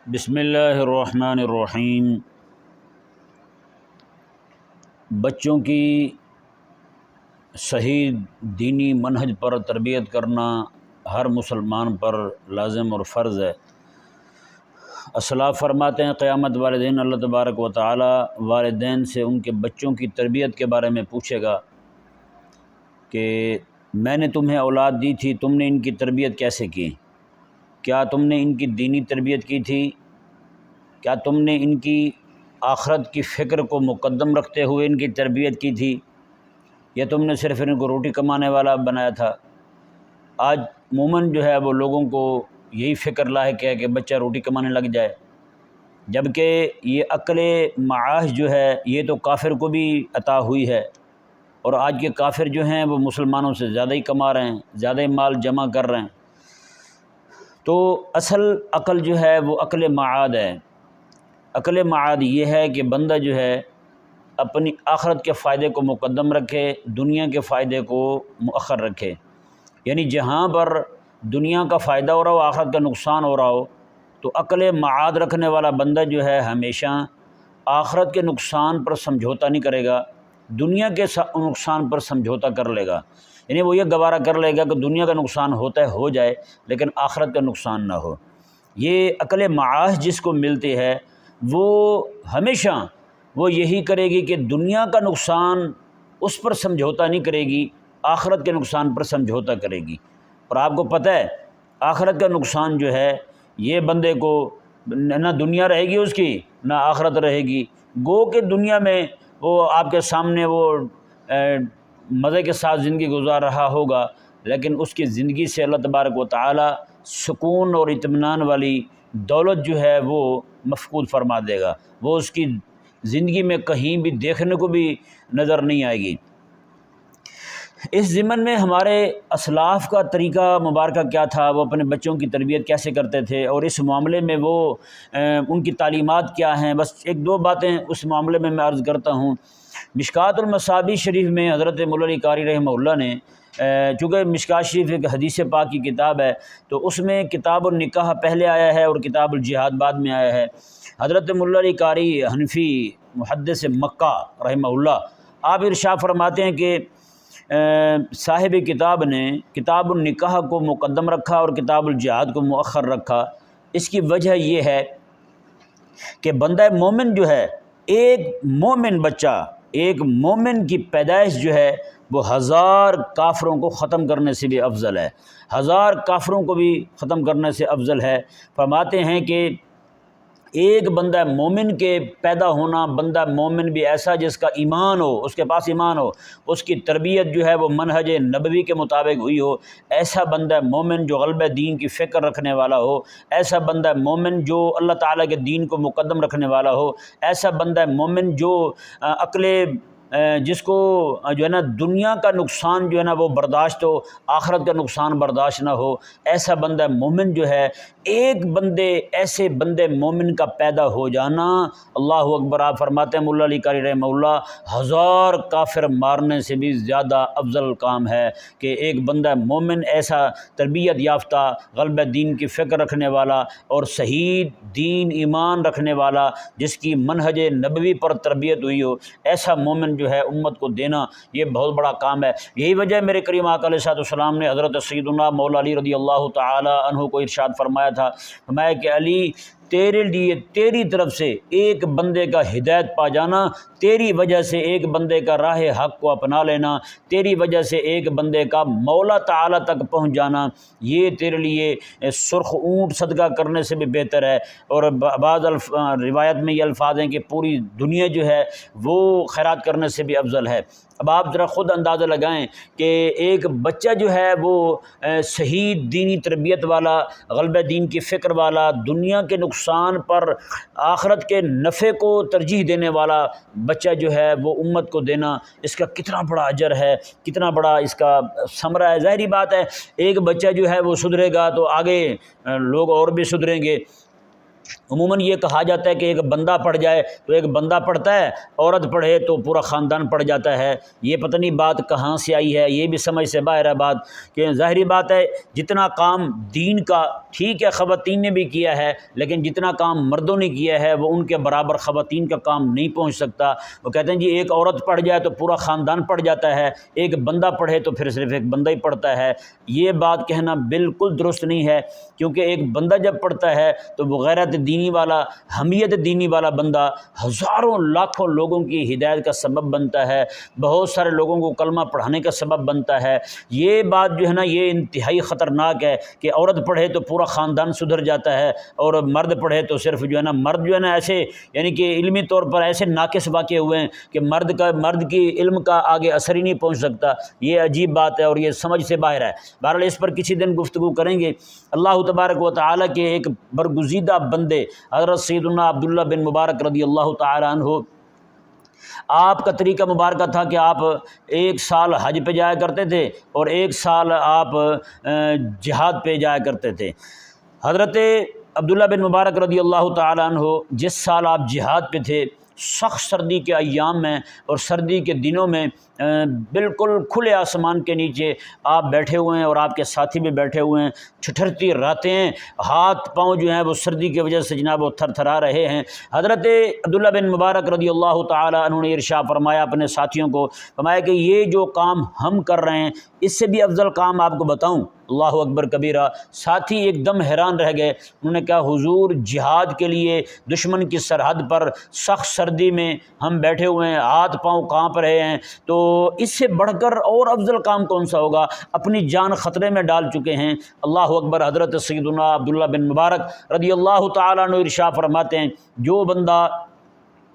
بسم اللہ الرحمن الرحیم۔ بچوں کی صحیح دینی منہج پر تربیت کرنا ہر مسلمان پر لازم اور فرض ہے۔ اسلاف فرماتے ہیں قیامت والے دن اللہ تبارک و تعالی والدین سے ان کے بچوں کی تربیت کے بارے میں پوچھے گا کہ میں نے تمہیں اولاد دی تھی، تم نے ان کی تربیت کیسے کی؟ کیا تم نے ان کی دینی تربیت کی تھی؟ کیا تم نے ان کی آخرت کی فکر کو مقدم رکھتے ہوئے ان کی تربیت کی تھی، یا تم نے صرف ان کو روٹی کمانے والا بنایا تھا؟ آج عموماً جو ہے وہ لوگوں کو یہی فکر لاحق ہے کہ بچہ روٹی کمانے لگ جائے، جبکہ یہ عقل معاش جو ہے یہ تو کافر کو بھی عطا ہوئی ہے، اور آج کے کافر جو ہیں وہ مسلمانوں سے زیادہ ہی کما رہے ہیں، زیادہ ہی مال جمع کر رہے ہیں۔ تو اصل عقل جو ہے وہ عقل معاد ہے۔ عقل معاد یہ ہے کہ بندہ جو ہے اپنی آخرت کے فائدے کو مقدم رکھے، دنیا کے فائدے کو مؤخر رکھے، یعنی جہاں پر دنیا کا فائدہ ہو رہا ہو، آخرت کا نقصان ہو رہا ہو، تو عقل معاد رکھنے والا بندہ جو ہے ہمیشہ آخرت کے نقصان پر سمجھوتا نہیں کرے گا، دنیا کے نقصان پر سمجھوتا کر لے گا، یعنی وہ یہ گوارا کر لے گا کہ دنیا کا نقصان ہوتا ہے ہو جائے لیکن آخرت کا نقصان نہ ہو۔ یہ عقل معاش جس کو ملتی ہے وہ ہمیشہ وہ یہی کرے گی کہ دنیا کا نقصان اس پر سمجھوتا نہیں کرے گی، آخرت کے نقصان پر سمجھوتا کرے گی۔ اور آپ کو پتہ ہے آخرت کا نقصان جو ہے یہ بندے کو نہ دنیا رہے گی اس کی نہ آخرت رہے گی۔ گو کہ دنیا میں وہ آپ کے سامنے وہ مزے کے ساتھ زندگی گزار رہا ہوگا، لیکن اس کی زندگی سے اللہ تبارک و تعالی سکون اور اطمینان والی دولت جو ہے وہ مفقود فرما دے گا، وہ اس کی زندگی میں کہیں بھی دیکھنے کو بھی نظر نہیں آئے گی۔ اس ضمن میں ہمارے اسلاف کا طریقہ مبارکہ کیا تھا، وہ اپنے بچوں کی تربیت کیسے کرتے تھے، اور اس معاملے میں وہ ان کی تعلیمات کیا ہیں، بس ایک دو باتیں اس معاملے میں عرض کرتا ہوں۔ مشکوٰۃ المصابیح شریف میں حضرت مولا علی قاری رحمہ اللہ نے، چونکہ مشکوٰۃ شریف ایک حدیث پاک کی کتاب ہے تو اس میں کتاب النکاح پہلے آیا ہے اور کتاب الجہاد بعد میں آیا ہے۔ حضرت مولا علی قاری حنفی محدث مکہ رحمہ اللہ آپ ارشاد فرماتے ہیں کہ صاحب کتاب نے کتاب النکاح کو مقدم رکھا اور کتاب الجہاد کو مؤخر رکھا۔ اس کی وجہ یہ ہے کہ بندہ مومن جو ہے، ایک مومن بچہ، ایک مومن کی پیدائش جو ہے وہ 1000 کافروں کو ختم کرنے سے بھی افضل ہے، 1000 کافروں کو بھی ختم کرنے سے افضل ہے۔ فرماتے ہیں کہ ایک بندہ مومن کے پیدا ہونا، بندہ مومن بھی ایسا جس کا ایمان ہو، اس کے پاس ایمان ہو، اس کی تربیت جو ہے وہ منہج نبوی کے مطابق ہوئی ہو، ایسا بندہ مومن جو غلبہ دین کی فکر رکھنے والا ہو، ایسا بندہ مومن جو اللہ تعالیٰ کے دین کو مقدم رکھنے والا ہو، ایسا بندہ مومن جو عقل جس کو جو ہے نا دنیا کا نقصان جو ہے نا وہ برداشت ہو، آخرت کا نقصان برداشت نہ ہو، ایسا بندہ مومن جو ہے، ایک بندے ایسے بندے مومن کا پیدا ہو جانا، اللہ اکبر، آپ فرماتے ہیں مولا علی قاری رحمہ اللہ 1000 کافر مارنے سے بھی زیادہ افضل کام ہے کہ ایک بندہ مومن ایسا تربیت یافتہ، غلبہ دین کی فکر رکھنے والا اور صحیح دین ایمان رکھنے والا جس کی منہج نبوی پر تربیت ہوئی ہو، ایسا مومن جو ہے امت کو دینا یہ بہت بڑا کام ہے۔ یہی وجہ میرے کریم آقا علیہ السلام نے حضرت سیدنا مولا علی رضی اللہ تعالی عنہ کو ارشاد فرمایا تھا، فرمایا کہ علی تیرے لیے تیری طرف سے ایک بندے کا ہدایت پا جانا، تیری وجہ سے ایک بندے کا راہ حق کو اپنا لینا، تیری وجہ سے ایک بندے کا مولا تعالی تک پہنچ جانا، یہ تیرے لیے سرخ اونٹ صدقہ کرنے سے بھی بہتر ہے۔ اور بعض روایت میں یہ الفاظ ہیں کہ پوری دنیا جو ہے وہ خیرات کرنے سے بھی افضل ہے۔ اب آپ ذرا خود اندازہ لگائیں کہ ایک بچہ جو ہے وہ صحیح دینی تربیت والا، غلبہ دین کی فکر والا، دنیا کے نقصان پر آخرت کے نفع کو ترجیح دینے والا بچہ جو ہے وہ امت کو دینا، اس کا کتنا بڑا اجر ہے، کتنا بڑا اس کا ثمرہ ہے۔ ظاہری بات ہے ایک بچہ جو ہے وہ سدھرے گا تو آگے لوگ اور بھی سدھریں گے۔ عموماً یہ کہا جاتا ہے کہ ایک بندہ پڑھ جائے تو ایک بندہ پڑھتا ہے، عورت پڑھے تو پورا خاندان پڑھ جاتا ہے۔ یہ پتہ نہیں بات کہاں سے آئی ہے، یہ بھی سمجھ سے باہر ہے بات، کہ ظاہری بات ہے جتنا کام دین کا ٹھیک ہے خواتین نے بھی کیا ہے، لیکن جتنا کام مردوں نے کیا ہے وہ ان کے برابر خواتین کا کام نہیں پہنچ سکتا۔ وہ کہتے ہیں جی ایک عورت پڑھ جائے تو پورا خاندان پڑھ جاتا ہے، ایک بندہ پڑھے تو پھر صرف ایک بندہ ہی پڑھتا ہے۔ یہ بات کہنا بالکل درست نہیں ہے، کیونکہ ایک بندہ جب پڑھتا ہے تو وہ غیرت دینی والا، حمیت دینی والا بندہ ہزاروں لاکھوں لوگوں کی ہدایت کا سبب بنتا ہے، بہت سارے لوگوں کو کلمہ پڑھانے کا سبب بنتا ہے۔ یہ بات جو ہے نا یہ انتہائی خطرناک ہے کہ عورت پڑھے تو پورا خاندان سدھر جاتا ہے، اور مرد پڑھے تو صرف جو ہے نا مرد جو ہے نا ایسے یعنی کہ علمی طور پر ایسے ناقص واقع ہوئے ہیں کہ مرد کی علم کا آگے اثر ہی نہیں پہنچ سکتا۔ یہ عجیب بات ہے اور یہ سمجھ سے باہر ہے۔ بہرحال اس پر کسی دن گفتگو کریں گے۔ اللہ تبارک و تعالیٰ کے ایک برگزیدہ بندے حضرت سیدنا عبداللہ بن مبارک رضی اللہ تعالیٰ عنہ، آپ کا طریقہ مبارکہ تھا کہ آپ ایک سال حج پہ جایا کرتے تھے اور ایک سال آپ جہاد پہ جایا کرتے تھے۔ حضرت عبداللہ بن مبارک رضی اللہ تعالیٰ عنہ جس سال آپ جہاد پہ تھے، سخت سردی کے ایام میں اور سردی کے دنوں میں بالکل کھلے آسمان کے نیچے آپ بیٹھے ہوئے ہیں اور آپ کے ساتھی بھی بیٹھے ہوئے ہیں، ٹھٹھرتی راتیں ہیں، ہاتھ پاؤں جو ہیں وہ سردی کی وجہ سے جناب وہ تھر تھرا رہے ہیں۔ حضرت عبداللہ بن مبارک رضی اللہ تعالیٰ عنہ نے ارشاد فرمایا اپنے ساتھیوں کو، فرمایا کہ یہ جو کام ہم کر رہے ہیں اس سے بھی افضل کام آپ کو بتاؤں؟ اللہ اکبر کبیرہ۔ ساتھی ایک دم حیران رہ گئے، انہوں نے کہا حضور جہاد کے لیے دشمن کی سرحد پر سخت سردی میں ہم بیٹھے ہوئے ہیں، ہاتھ پاؤں کانپ رہے ہیں، تو اس سے بڑھ کر اور افضل کام کون سا ہوگا؟ اپنی جان خطرے میں ڈال چکے ہیں۔ اللہ اکبر۔ حضرت سیدنا عبداللہ بن مبارک رضی اللہ تعالیٰ عنہ ارشاد فرماتے ہیں جو بندہ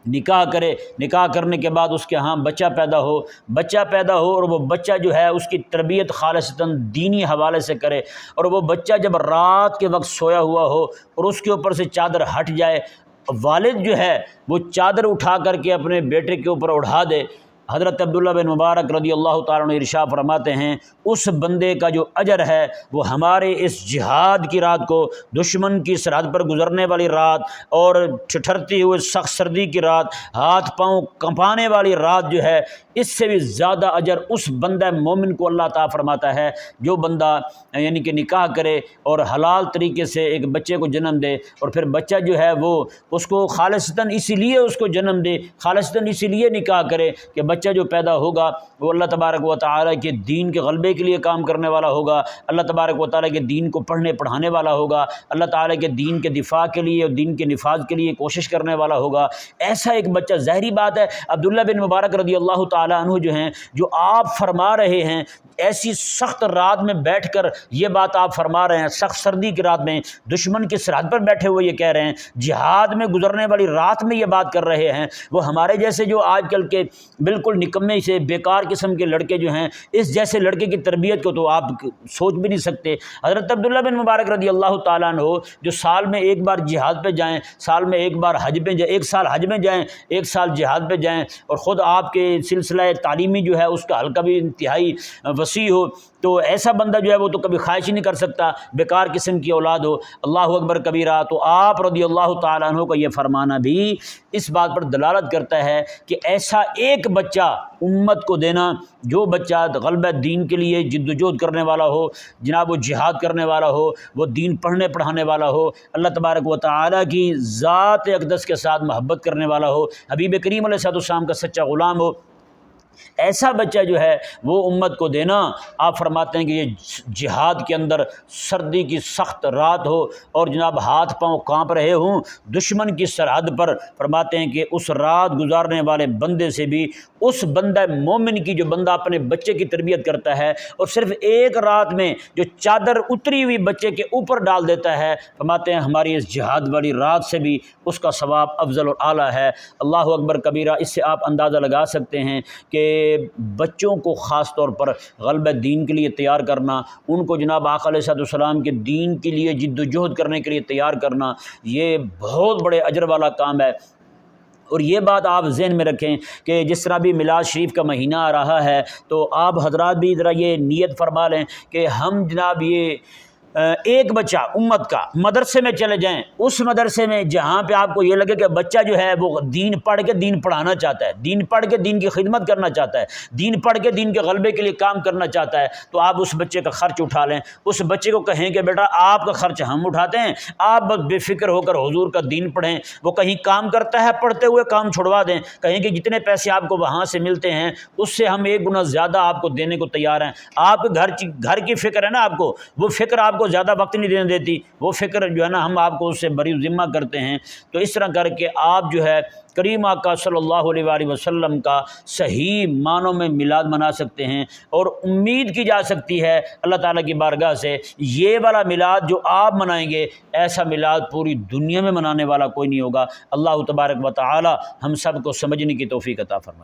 نکاح کرے، نکاح کرنے کے بعد اس کے ہاں بچہ پیدا ہو اور وہ بچہ جو ہے اس کی تربیت خالصتاً دینی حوالے سے کرے، اور وہ بچہ جب رات کے وقت سویا ہوا ہو اور اس کے اوپر سے چادر ہٹ جائے، والد جو ہے وہ چادر اٹھا کر کے اپنے بیٹے کے اوپر اڑھا دے۔ حضرت عبداللہ بن مبارک رضی اللہ تعالیٰ عنہ ارشاد فرماتے ہیں اس بندے کا جو اجر ہے وہ ہمارے اس جہاد کی رات کو، دشمن کی سرحد پر گزرنے والی رات اور ٹھٹھرتی ہوئے سخت سردی کی رات، ہاتھ پاؤں کمپانے والی رات جو ہے، اس سے بھی زیادہ اجر اس بندہ مومن کو اللہ تعالیٰ فرماتا ہے جو بندہ یعنی کہ نکاح کرے اور حلال طریقے سے ایک بچے کو جنم دے، اور پھر بچہ جو ہے وہ اس کو خالصتاً اسی لیے اس کو جنم دے، خالصتاً اسی لیے نکاح کرے کہ بچہ جو پیدا ہوگا وہ اللہ تبارک و تعالیٰ کے دین کے غلبے کے لیے کام کرنے والا ہوگا، اللہ تبارک و تعالیٰ کے دین کو پڑھنے پڑھانے والا ہوگا، اللہ تعالیٰ کے دین کے دفاع کے لیے اور دین کے نفاذ کے لیے کوشش کرنے والا ہوگا۔ ایسا ایک بچہ، ظاہری بات ہے عبداللہ بن مبارک رضی اللہ تعالیٰ عنہ جو ہیں، جو آپ فرما رہے ہیں ایسی سخت رات میں بیٹھ کر یہ بات آپ فرما رہے ہیں، سخت سردی کی رات میں دشمن کی سرحد پر بیٹھے ہوئے یہ کہہ رہے ہیں، جہاد میں گزرنے والی رات میں یہ بات کر رہے ہیں، وہ ہمارے جیسے جو آج کل کے بالکل نکمے سے بیکار قسم کے لڑکے جو ہیں، اس جیسے لڑکے کی تربیت کو تو آپ سوچ بھی نہیں سکتے۔ حضرت عبداللہ بن مبارک رضی اللہ تعالیٰ عنہ جو سال میں ایک بار جہاد پہ جائیں، سال میں ایک بار حج پہ جائیں، ایک سال حج میں جائیں، ایک سال جہاد پہ جائیں، اور خود آپ کے سلسلہ تعلیمی جو ہے اس کا حلقہ بھی انتہائی وسیع ہو، تو ایسا بندہ جو ہے وہ تو کبھی خواہش ہی نہیں کر سکتا بیکار قسم کی اولاد ہو۔ اللہ اکبر کبیرہ۔ تو آپ رضی اللہ تعالیٰ عنہ کا یہ فرمانا بھی اس بات پر دلالت کرتا ہے کہ ایسا ایک بچہ امت کو دینا جو بچہ غلبہ دین کے لیے جد و جہد کرنے والا ہو، جناب وہ جہاد کرنے والا ہو، وہ دین پڑھنے پڑھانے والا ہو، اللہ تبارک و تعالیٰ کی ذات اقدس کے ساتھ محبت کرنے والا ہو، حبیب کریم علیہ السلام کا سچا غلام ہو، ایسا بچہ جو ہے وہ امت کو دینا۔ آپ فرماتے ہیں کہ یہ جہاد کے اندر سردی کی سخت رات ہو اور جناب ہاتھ پاؤں کانپ رہے ہوں دشمن کی سرحد پر، فرماتے ہیں کہ اس رات گزارنے والے بندے سے بھی اس بندہ مومن کی، جو بندہ اپنے بچے کی تربیت کرتا ہے اور صرف ایک رات میں جو چادر اتری ہوئی بچے کے اوپر ڈال دیتا ہے، فرماتے ہیں ہماری اس جہاد والی رات سے بھی اس کا ثواب افضل اور اعلیٰ ہے۔ اللہ اکبر کبیرہ۔ اس سے آپ اندازہ لگا سکتے ہیں کہ بچوں کو خاص طور پر غلبہ دین کے لیے تیار کرنا، ان کو جناب آقا علیہ السلام کے دین کے لیے جد و جہد کرنے کے لیے تیار کرنا، یہ بہت بڑے اجر والا کام ہے۔ اور یہ بات آپ ذہن میں رکھیں کہ جس طرح بھی میلاد شریف کا مہینہ آ رہا ہے تو آپ حضرات بھی ذرا یہ نیت فرما لیں کہ ہم جناب یہ ایک بچہ امت کا مدرسے میں چلے جائیں، اس مدرسے میں جہاں پہ آپ کو یہ لگے کہ بچہ جو ہے وہ دین پڑھ کے دین پڑھانا چاہتا ہے، دین پڑھ کے دین کی خدمت کرنا چاہتا ہے، دین پڑھ کے دین کے غلبے کے لیے کام کرنا چاہتا ہے، تو آپ اس بچے کا خرچ اٹھا لیں، اس بچے کو کہیں کہ بیٹا آپ کا خرچ ہم اٹھاتے ہیں، آپ بس بے فکر ہو کر حضور کا دین پڑھیں۔ وہ کہیں کام کرتا ہے، پڑھتے ہوئے کام چھڑوا دیں، کہیں کہ جتنے پیسے آپ کو وہاں سے ملتے ہیں اس سے ہم 1 گنا زیادہ آپ کو دینے کو تیار ہیں۔ آپ کے گھر کی فکر ہے نا آپ کو، وہ فکر آپ کو زیادہ وقت نہیں دینے دیتی، وہ فکر جو ہے نا ہم آپ کو اس سے بری ذمہ کرتے ہیں۔ تو اس طرح کر کے آپ جو ہے کریم آقا صلی اللہ علیہ وآلہ وسلم کا صحیح معنوں میں میلاد منا سکتے ہیں، اور امید کی جا سکتی ہے اللہ تعالیٰ کی بارگاہ سے یہ والا میلاد جو آپ منائیں گے، ایسا میلاد پوری دنیا میں منانے والا کوئی نہیں ہوگا۔ اللہ تبارک و تعالی ہم سب کو سمجھنے کی توفیق عطا فرمائے۔